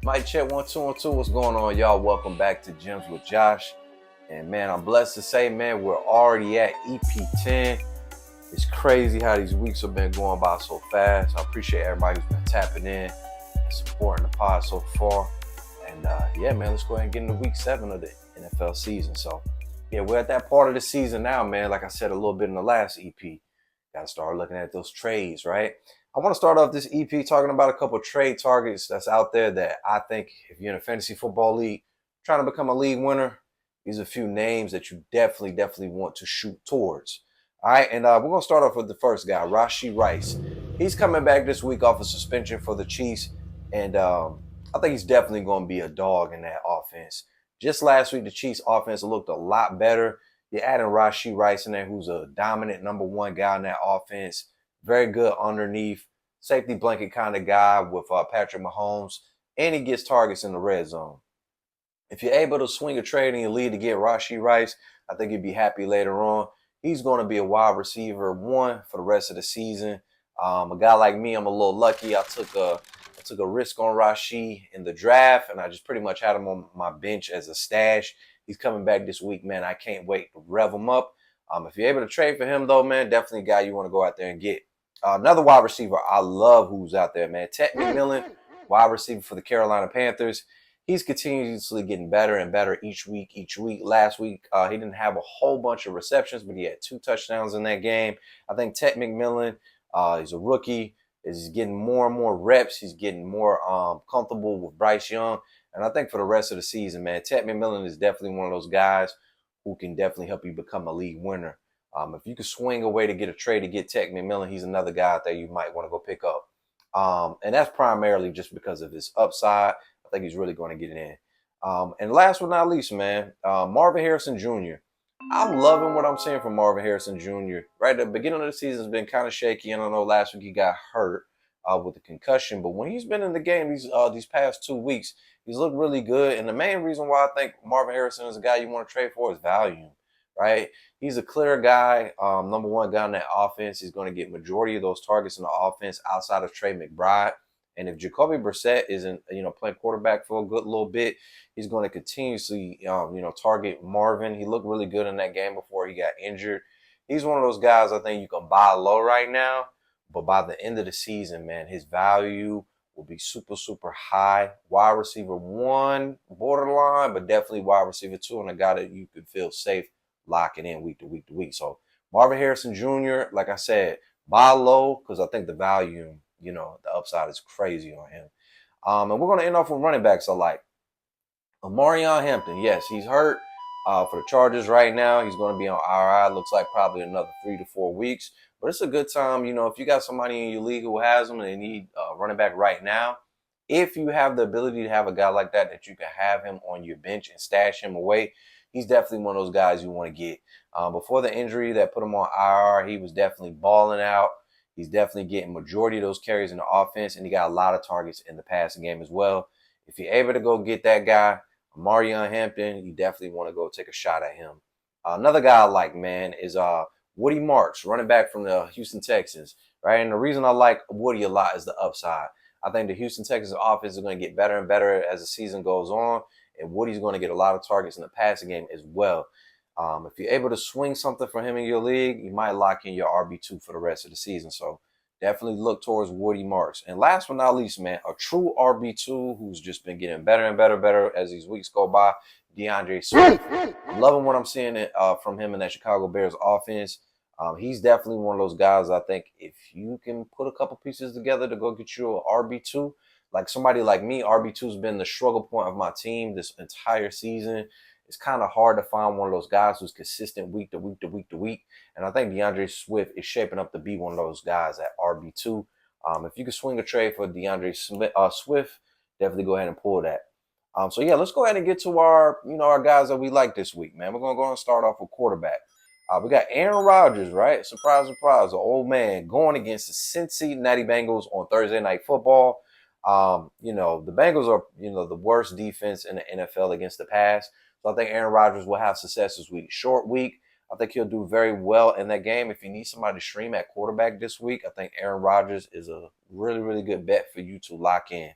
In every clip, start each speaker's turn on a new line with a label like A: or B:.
A: Mic check 1 2 1 2. What's going on, y'all? Welcome back to Gems with Josh. And man, I'm blessed to say, man, we're already at EP 10. It's crazy how these weeks have been going by so fast. I appreciate everybody who's been tapping in and supporting the pod so far. And yeah, man, let's go ahead and get into week 7 of the NFL season. So yeah, we're at that part of the season now, man. Like I said a little bit in the last EP, got to start looking at those trades, right? I want to start off this EP talking about a couple of trade targets that's out there that I think if you're in a fantasy football league trying to become a league winner, these are a few names that you definitely want to shoot towards. All right, and we're going to start off with the first guy, Rashee Rice. He's coming back this week off a suspension for the Chiefs, and I think he's definitely going to be a dog in that offense. Just last week, the Chiefs' offense looked a lot better. You're adding Rashee Rice in there, who's a dominant number one guy in that offense. Very good underneath, safety blanket kind of guy with Patrick Mahomes, and he gets targets in the red zone. If you're able to swing a trade in your lead to get Rashee Rice, I think you'd be happy later on. He's going to be a wide receiver one for the rest of the season. A guy like me, I'm a little lucky. I took a risk on Rashee in the draft, and I just pretty much had him on my bench as a stash. He's coming back this week, man. I can't wait to rev him up. If you're able to trade for him, though, man, definitely a guy you want to go out there and get. Another wide receiver I love who's out there, man. Ted McMillan, wide receiver for the Carolina Panthers. He's continuously getting better and better each week. Last week, he didn't have a whole bunch of receptions, but he had 2 touchdowns in that game. I think Ted McMillan, he's a rookie. He's getting more and more reps. He's getting more comfortable with Bryce Young. And I think for the rest of the season, man, Ted McMillan is definitely one of those guys who can definitely help you become a league winner. If you could swing away to get a trade to get Ted McMillan, he's another guy out there you might want to go pick up. And that's primarily just because of his upside. I think he's really going to get it in. And last but not least, man, Marvin Harrison Jr. I'm loving what I'm seeing from Marvin Harrison Jr. Right at the beginning of the season has been kind of shaky. I don't know, last week he got hurt with a concussion, but when he's been in the game these past 2 weeks, he's looked really good. And the main reason why I think Marvin Harrison is a guy you want to trade for is volume, right? He's a clear guy, number one guy in that offense. He's going to get majority of those targets in the offense outside of Trey McBride. And if Jacoby Brissett isn't, playing quarterback for a good little bit, he's going to continuously, target Marvin. He looked really good in that game before he got injured. He's one of those guys I think you can buy low right now, but by the end of the season, man, his value will be super, super high. Wide receiver one, borderline, but definitely wide receiver two, and a guy that you could feel safe locking in week to week to week. So Marvin Harrison Jr., like I said, buy low because I think the value, the upside is crazy on him. And we're going to end off with running backs I like. Omarion Hampton, yes, he's hurt for the Chargers right now. He's going to be on IR. Looks like probably another 3 to 4 weeks. But it's a good time, if you got somebody in your league who has them and they need running back right now, if you have the ability to have a guy like that you can have him on your bench and stash him away, he's definitely one of those guys you want to get. Before the injury that put him on IR, he was definitely balling out. He's definitely getting majority of those carries in the offense, and he got a lot of targets in the passing game as well. If you're able to go get that guy, Omarion Hampton, you definitely want to go take a shot at him. Another guy I like, man, is Woody Marks, running back from the Houston Texans, right? And the reason I like Woody a lot is the upside. I think the Houston Texans offense is going to get better and better as the season goes on, and Woody's going to get a lot of targets in the passing game as well. If you're able to swing something for him in your league, you might lock in your RB2 for the rest of the season. So definitely look towards Woody Marks. And last but not least, man, a true RB2 who's just been getting better and better as these weeks go by, DeAndre Swift. I'm loving what I'm seeing from him in that Chicago Bears offense. He's definitely one of those guys I think if you can put a couple pieces together to go get you an RB2, like somebody like me, RB2's been the struggle point of my team this entire season. It's kind of hard to find one of those guys who's consistent week to week to week to week. And I think DeAndre Swift is shaping up to be one of those guys at RB2. If you can swing a trade for DeAndre Swift, definitely go ahead and pull that. So yeah, let's go ahead and get to our guys that we like this week, man. We're going to go and start off with quarterback. We got Aaron Rodgers, right? Surprise, surprise, the old man going against the Cincinnati Bengals on Thursday Night Football. The Bengals are, the worst defense in the NFL against the pass. So I think Aaron Rodgers will have success this week. Short week. I think he'll do very well in that game. If you need somebody to stream at quarterback this week, I think Aaron Rodgers is a really, really good bet for you to lock in.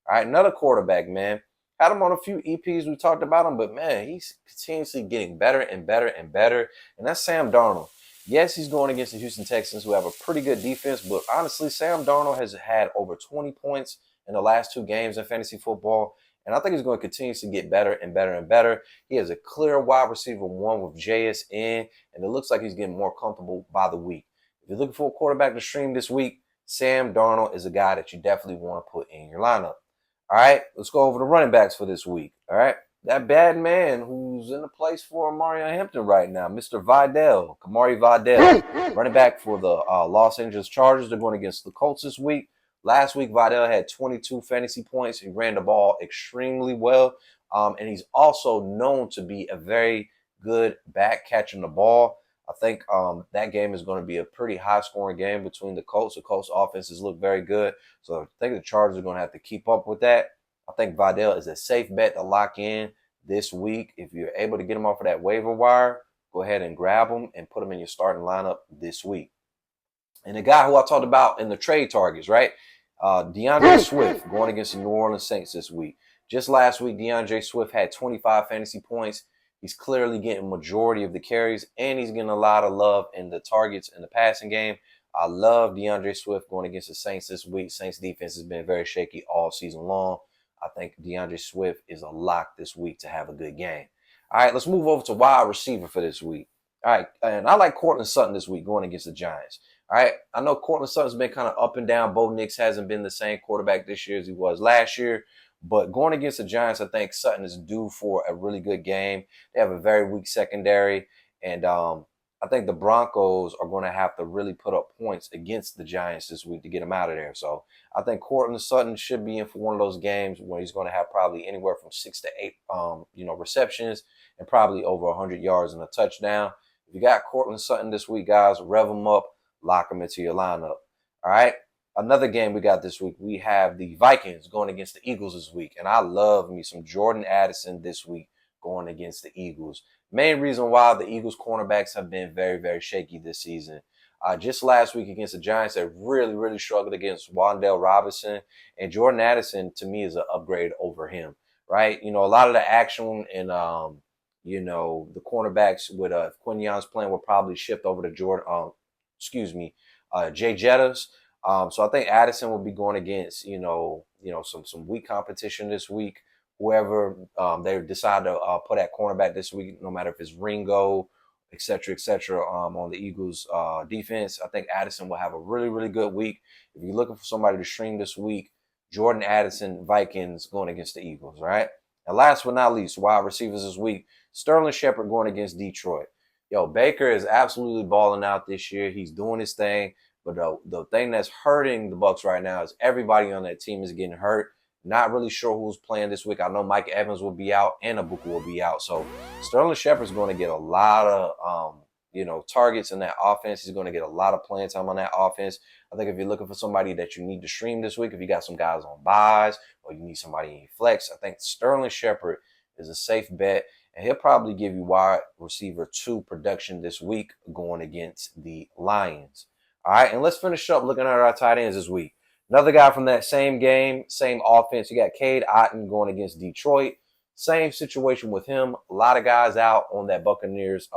A: All right, another quarterback, man. Had him on a few EPs. We talked about him, but man, he's continuously getting better and better and better. And that's Sam Darnold. Yes, he's going against the Houston Texans, who have a pretty good defense, but honestly, Sam Darnold has had over 20 points in the last 2 games in fantasy football. And I think he's going to continuously get better and better and better. He has a clear wide receiver 1 with JSN, and it looks like he's getting more comfortable by the week. If you're looking for a quarterback to stream this week, Sam Darnold is a guy that you definitely want to put in your lineup. All right, let's go over the running backs for this week. All right, that bad man who's in the place for Mario Hampton right now, Mr. Vidal, Kamari Vidal, running back for the Los Angeles Chargers. They're going against the Colts this week. Last week, Vidal had 22 fantasy points. He ran the ball extremely well, and he's also known to be a very good back catching the ball. I think that game is going to be a pretty high-scoring game between the Colts. The Colts offenses look very good, so I think the Chargers are going to have to keep up with that. I think Vidal is a safe bet to lock in this week. If you're able to get him off of that waiver wire, go ahead and grab him and put him in your starting lineup this week. And the guy who I talked about in the trade targets, right? DeAndre Swift going against the New Orleans Saints this week. Just last week, DeAndre Swift had 25 fantasy points. He's clearly getting majority of the carries, and he's getting a lot of love in the targets in the passing game. I love DeAndre Swift going against the Saints this week. Saints defense has been very shaky all season long. I think DeAndre Swift is a lock this week to have a good game. All right, let's move over to wide receiver for this week. All right, and I like Courtland Sutton this week going against the Giants. All right, I know Courtland Sutton's been kind of up and down. Bo Nix hasn't been the same quarterback this year as he was last year. But going against the Giants, I think Sutton is due for a really good game. They have a very weak secondary, and I think the Broncos are going to have to really put up points against the Giants this week to get them out of there. So I think Courtland Sutton should be in for one of those games where he's going to have probably anywhere from 6 to 8, receptions and probably over 100 yards and a touchdown. If you got Courtland Sutton this week, guys, rev him up, lock him into your lineup. All right. Another game we got this week, we have the Vikings going against the Eagles this week. And I love me some Jordan Addison this week going against the Eagles. Main reason why the Eagles cornerbacks have been very, very shaky this season. Just last week against the Giants, they really, really struggled against Wan'Dale Robinson. And Jordan Addison, to me, is an upgrade over him, right? You know, a lot of the action and, the cornerbacks with Quinion's playing will probably shift over to Jay Jettas. So I think Addison will be going against, some weak competition this week. Whoever they decide to put at cornerback this week, no matter if it's Ringo, et cetera, on the Eagles defense, I think Addison will have a really, really good week. If you're looking for somebody to stream this week, Jordan Addison, Vikings going against the Eagles, right? And last but not least, wide receivers this week, Sterling Shepard going against Detroit. Baker is absolutely balling out this year. He's doing his thing. But the thing that's hurting the Bucs right now is everybody on that team is getting hurt. Not really sure who's playing this week. I know Mike Evans will be out and Abuka will be out. So Sterling Shepard's going to get a lot of, targets in that offense. He's going to get a lot of playing time on that offense. I think if you're looking for somebody that you need to stream this week, if you got some guys on buys or you need somebody in your flex, I think Sterling Shepard is a safe bet. And he'll probably give you wide receiver 2 production this week going against the Lions. All right, and let's finish up looking at our tight ends this week. Another guy from that same game, same offense. You got Cade Otton going against Detroit. Same situation with him. A lot of guys out on that Buccaneers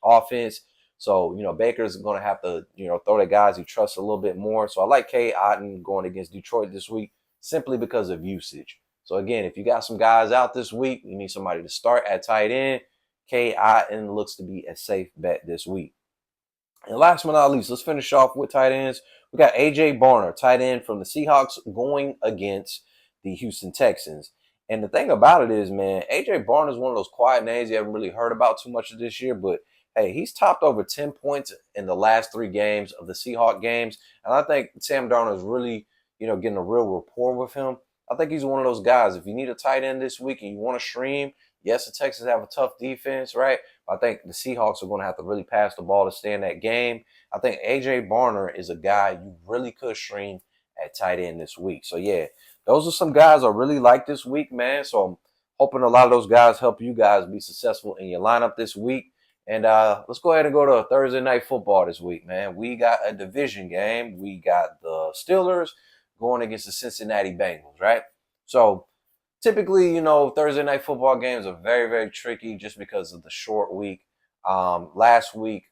A: offense. So, Baker's going to have to, throw the guys he trusts a little bit more. So I like Cade Otton going against Detroit this week simply because of usage. So, again, if you got some guys out this week, you need somebody to start at tight end, Cade Otton looks to be a safe bet this week. And last but not least, let's finish off with tight ends. We got A.J. Barner, tight end from the Seahawks, going against the Houston Texans. And the thing about it is, man, A.J. Barner is one of those quiet names you haven't really heard about too much of this year. But, hey, he's topped over 10 points in the last 3 games of the Seahawks games. And I think Sam Darnold is really, getting a real rapport with him. I think he's one of those guys. If you need a tight end this week and you want to stream, yes, the Texans have a tough defense, right? I think the Seahawks are going to have to really pass the ball to stay in that game. I think A.J. Barner is a guy you really could stream at tight end this week. So, yeah, those are some guys I really like this week, man. So, I'm hoping a lot of those guys help you guys be successful in your lineup this week. And let's go ahead and go to Thursday Night Football this week, man. We got a division game. We got the Steelers going against the Cincinnati Bengals, right? So typically, Thursday night football games are very, very tricky just because of the short week. Last week,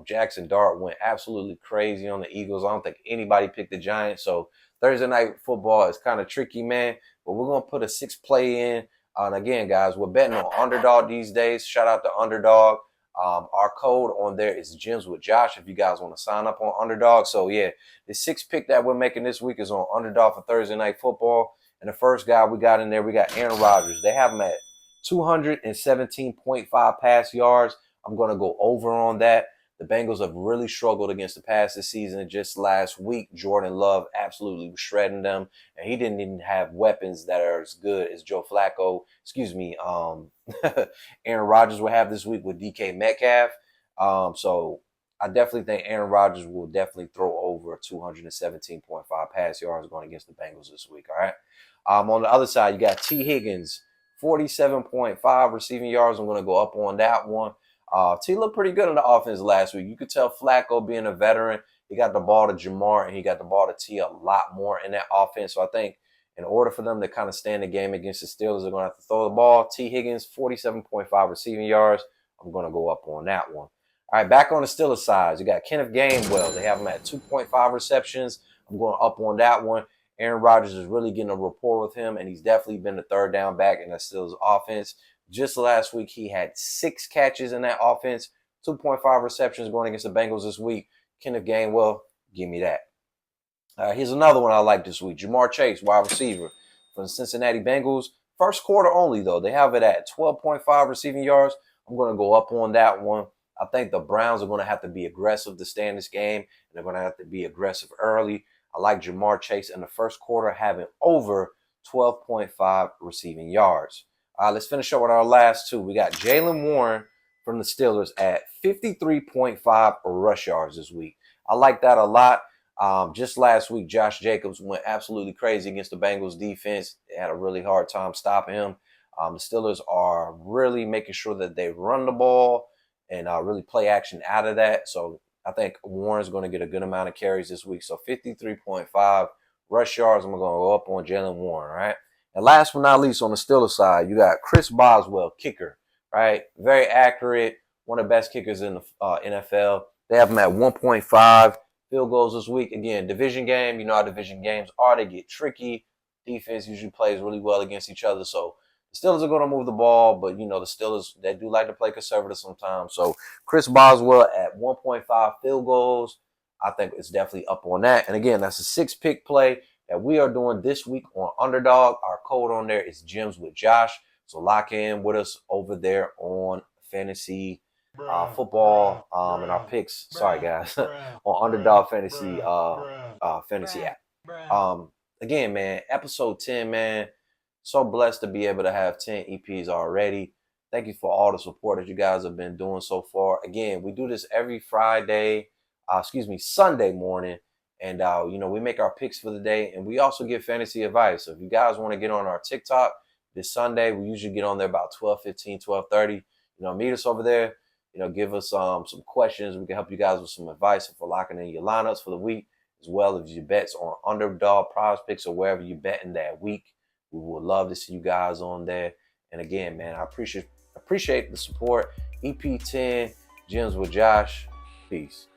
A: Jackson Dart went absolutely crazy on the Eagles. I don't think anybody picked the Giants. So Thursday night football is kind of tricky, man. But we're going to put a 6 play in. And again, guys, we're betting on underdog these days. Shout out to underdog. Our code on there is Gems with Josh if you guys want to sign up on underdog. So yeah, the 6 pick that we're making this week is on underdog for Thursday night football. And the first guy we got in there, we got Aaron Rodgers. They have him at 217.5 pass yards. I'm going to go over on that. The Bengals have really struggled against the pass this season. Just last week, Jordan Love absolutely was shredding them, and he didn't even have weapons that are as good as Joe Flacco. Aaron Rodgers will have this week with DK Metcalf. So I definitely think Aaron Rodgers will definitely throw over 217.5 pass yards going against the Bengals this week. All right. On the other side, you got T. Higgins, 47.5 receiving yards. I'm going to go up on that one. T looked pretty good on the offense last week. You could tell Flacco being a veteran, he got the ball to Jamar and he got the ball to T a lot more in that offense. So I think in order for them to kind of stand the game against the Steelers, they're going to have to throw the ball. T. Higgins, 47.5 receiving yards. I'm going to go up on that one. All right, back on the Steelers side, you got Kenneth Gainwell. They have him at 2.5 receptions. I'm going up on that one. Aaron Rodgers is really getting a rapport with him, and he's definitely been the third down back in the Steelers offense. Just last week, he had 6 catches in that offense, 2.5 receptions going against the Bengals this week. Kenneth Gainwell, give me that. Here's another one I like this week. Jamar Chase, wide receiver from the Cincinnati Bengals. First quarter only, though. They have it at 12.5 receiving yards. I'm going to go up on that one. I think the Browns are going to have to be aggressive to stay in this game, and they're going to have to be aggressive early. I like Jamar Chase in the first quarter having over 12.5 receiving yards. Let's finish up with our last two. We got Jaylen Warren from the Steelers at 53.5 rush yards this week. I like that a lot. Just last week, Josh Jacobs went absolutely crazy against the Bengals defense. They had a really hard time stopping him. The Steelers are really making sure that they run the ball and really play action out of that. So I think Warren's going to get a good amount of carries this week. So 53.5 rush yards. I'm going to go up on Jaylen Warren, all right? And last but not least, on the Steelers side, you got Chris Boswell, kicker, right? Very accurate, one of the best kickers in the NFL. They have him at 1.5 field goals this week. Again, division game. You know how division games are. They get tricky. Defense usually plays really well against each other. So the Steelers are going to move the ball, but, the Steelers, they do like to play conservative sometimes. So Chris Boswell at 1.5 field goals, I think it's definitely up on that. And, again, that's a 6-pick play that we are doing this week on Underdog. Our code on there is Gems with Josh. So lock in with us over there on fantasy football and our picks. Sorry, guys, on Underdog Fantasy fantasy app. Again, man, episode 10, man. So blessed to be able to have 10 EPs already. Thank you for all the support that you guys have been doing so far. Again, we do this every Sunday morning. And, we make our picks for the day, and we also give fantasy advice. So if you guys want to get on our TikTok this Sunday, we usually get on there about 12:15, 12:30. Meet us over there. Give us some questions. We can help you guys with some advice for locking in your lineups for the week, as well as your bets on Underdog Prize Picks or wherever you're betting that week. We would love to see you guys on there. And again, man, I appreciate the support. EP10, Gems with Josh. Peace.